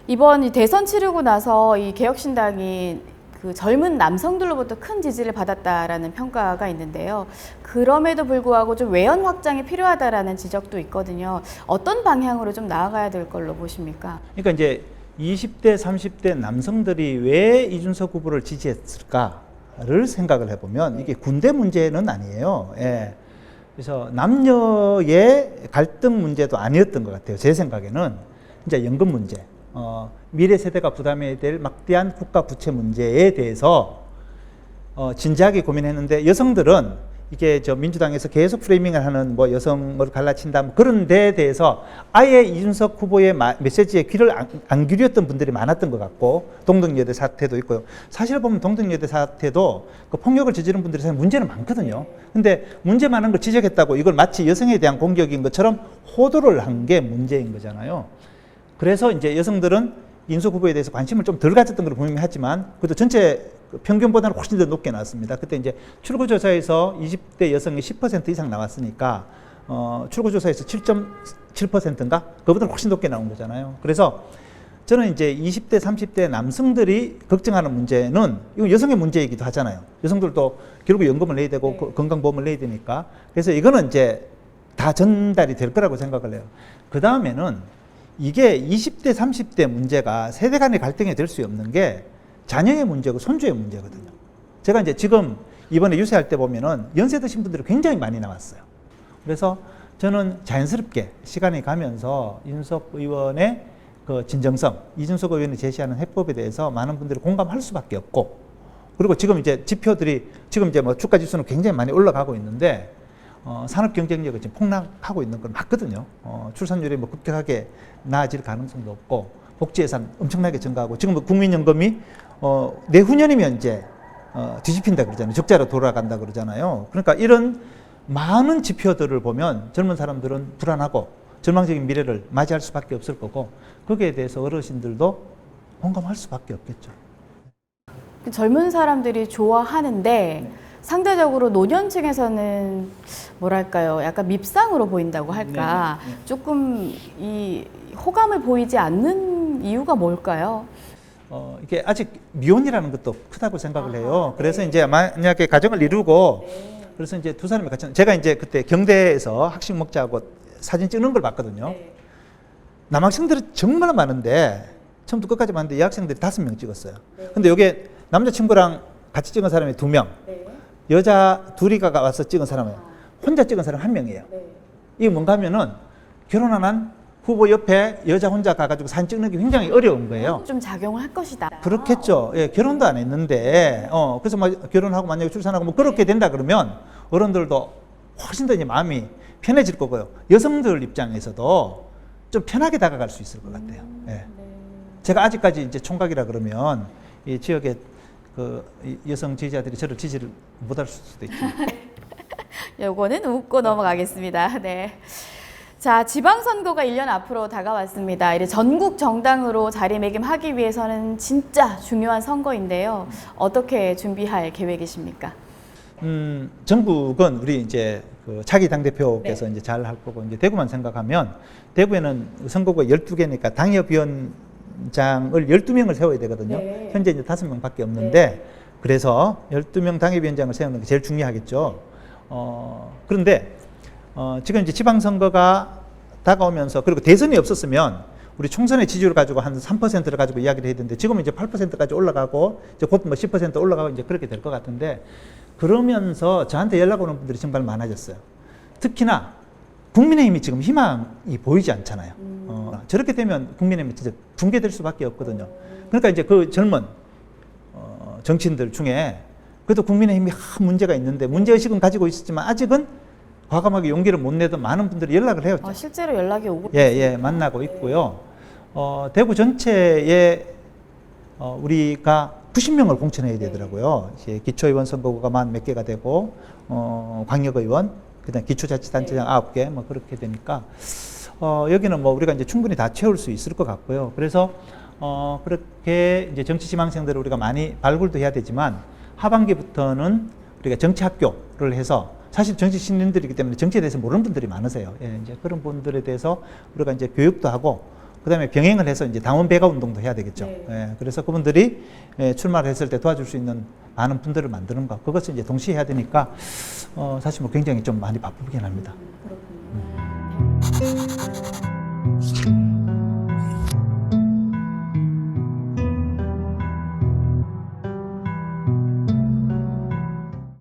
이번 이 대선 치르고 나서 이 개혁신당이 그 젊은 남성들로부터 큰 지지를 받았다라는 평가가 있는데요. 그럼에도 불구하고 좀 외연 확장이 필요하다라는 지적도 있거든요. 어떤 방향으로 좀 나아가야 될 걸로 보십니까? 그러니까 이제 20대, 30대 남성들이 왜 이준석 후보를 지지했을까를 생각을 해보면 이게 군대 문제는 아니에요. 예. 그래서 남녀의 갈등 문제도 아니었던 것 같아요. 제 생각에는 이제 연금 문제, 미래 세대가 부담해야 될 막대한 국가 부채 문제에 대해서 진지하게 고민했는데, 여성들은 이게 민주당에서 계속 프레이밍을 하는 뭐 여성을 갈라친다 뭐 그런 데에 대해서 아예 이준석 후보의 메시지에 귀를 안 기울였던 분들이 많았던 것 같고, 동덕여대 사태도 있고요. 사실 보면 동덕여대 사태도 그 폭력을 저지른 분들이 사실 문제는 많거든요. 근데 문제 많은 걸 지적했다고 이걸 마치 여성에 대한 공격인 것처럼 호도를 한 게 문제인 거잖아요. 그래서 이제 여성들은 이준석 후보에 대해서 관심을 좀 덜 가졌던 걸 분명하지만 그래도 전체 평균보다는 훨씬 더 높게 나왔습니다. 그때 이제 출구조사에서 20대 여성이 10% 이상 나왔으니까 출구조사에서 7.7%인가? 그보다 훨씬 높게 나온 거잖아요. 그래서 저는 이제 20대, 30대 남성들이 걱정하는 문제는 이거 여성의 문제이기도 하잖아요. 여성들도 결국 연금을 내야 되고 건강보험을 내야 되니까. 그래서 이거는 이제 다 전달이 될 거라고 생각을 해요. 그 다음에는 이게 20대, 30대 문제가 세대 간의 갈등이 될 수 없는 게 자녀의 문제고 손주의 문제거든요. 제가 이제 지금 이번에 유세할 때 보면은 연세 드신 분들이 굉장히 많이 나왔어요. 그래서 저는 자연스럽게 시간이 가면서 이준석 의원의 그 진정성, 이준석 의원이 제시하는 해법에 대해서 많은 분들이 공감할 수밖에 없고, 그리고 지금 이제 지표들이 지금 이제 뭐 주가 지수는 굉장히 많이 올라가고 있는데 산업 경쟁력이 지금 폭락하고 있는 건 맞거든요. 출산율이 뭐 급격하게 나아질 가능성도 없고, 복지 예산 엄청나게 증가하고, 지금 뭐 국민연금이 내후년이면 이제 뒤집힌다 그러잖아요. 적자로 돌아간다 그러잖아요. 그러니까 이런 많은 지표들을 보면 젊은 사람들은 불안하고 절망적인 미래를 맞이할 수밖에 없을 거고, 거기에 대해서 어르신들도 공감할 수밖에 없겠죠. 젊은 사람들이 좋아하는데 상대적으로 노년층에서는 뭐랄까요, 약간 밉상으로 보인다고 할까, 조금 이 호감을 보이지 않는 이유가 뭘까요? 이게 아직 미혼이라는 것도 크다고 생각을 해요. 그래서 이제 만약에 가정을 이루고, 그래서 이제 두 사람이 같이, 제가 이제 그때 경대에서 학식 먹자고 사진 찍는 걸 봤거든요. 남학생들이 정말 많은데, 처음부터 끝까지 봤는데 여학생들이 5명 찍었어요. 근데 이게 남자친구랑 같이 찍은 사람이 2명, 여자 2이가 와서 찍은 사람은 혼자 찍은 사람 1명이에요. 이게 뭔가 하면은 결혼 안 한 후보 옆에 여자 혼자 가가지고 사진 찍는 게 굉장히 어려운 거예요. 좀 작용을 할 것이다. 그렇겠죠. 예, 결혼도 안 했는데, 그래서 막 결혼하고 만약에 출산하고 뭐 그렇게 된다 그러면 어른들도 훨씬 더 이제 마음이 편해질 거고요. 여성들 입장에서도 좀 편하게 다가갈 수 있을 것 같아요. 예. 제가 아직까지 이제 총각이라 그러면 이 지역에 그 여성 지지자들이 저를 지지를 못할 수도 있죠. 요거는 웃고 넘어가겠습니다. 네. 자, 지방선거가 1년 앞으로 다가왔습니다. 이제 전국 정당으로 자리매김하기 위해서는 진짜 중요한 선거인데요. 어떻게 준비할 계획이십니까? 전국은 우리 이제 그 차기 당대표께서 이제 잘 할 거고, 이제 대구만 생각하면 대구에는 선거구가 12개니까 당협위원장을 12명을 세워야 되거든요. 현재 이제 5명밖에 없는데, 그래서 12명 당협위원장을 세우는 게 제일 중요하겠죠. 그런데 지금 이제 지방선거가 다가오면서, 그리고 대선이 없었으면 우리 총선의 지지율 가지고 한 3%를 가지고 이야기를 해야 되는데, 지금은 이제 8%까지 올라가고, 이제 곧 뭐 10% 올라가고 이제 그렇게 될 것 같은데, 그러면서 저한테 연락 오는 분들이 정말 많아졌어요. 특히나 국민의힘이 지금 희망이 보이지 않잖아요. 저렇게 되면 국민의힘이 진짜 붕괴될 수밖에 없거든요. 그러니까 이제 그 젊은 정치인들 중에 그래도 국민의힘이 문제가 있는데, 문제의식은 가지고 있었지만 아직은 과감하게 용기를 못 내던 많은 분들이 연락을 해요. 실제로 연락이 오고 예, 만나고 있고요. 대구 전체에 우리가 90명을 공천해야 되더라고요. 이제 기초의원 선거구가 만 몇 개가 되고, 광역의원, 그다음 기초자치단체장 9개, 뭐 그렇게 되니까, 여기는 뭐 우리가 이제 충분히 다 채울 수 있을 것 같고요. 그래서, 그렇게 이제 정치지망생들을 우리가 많이 발굴도 해야 되지만, 하반기부터는 우리가 정치학교를 해서, 사실 정치 신인들이기 때문에 정치에 대해서 모르는 분들이 많으세요. 예, 이제 그런 분들에 대해서 우리가 이제 교육도 하고, 그다음에 병행을 해서 이제 당원 배가 운동도 해야 되겠죠. 네. 예, 그래서 그분들이 출마를 했을 때 도와줄 수 있는 많은 분들을 만드는 것, 그것을 이제 동시에 해야 되니까 사실 뭐 굉장히 좀 많이 바쁘긴 합니다. 그렇군요.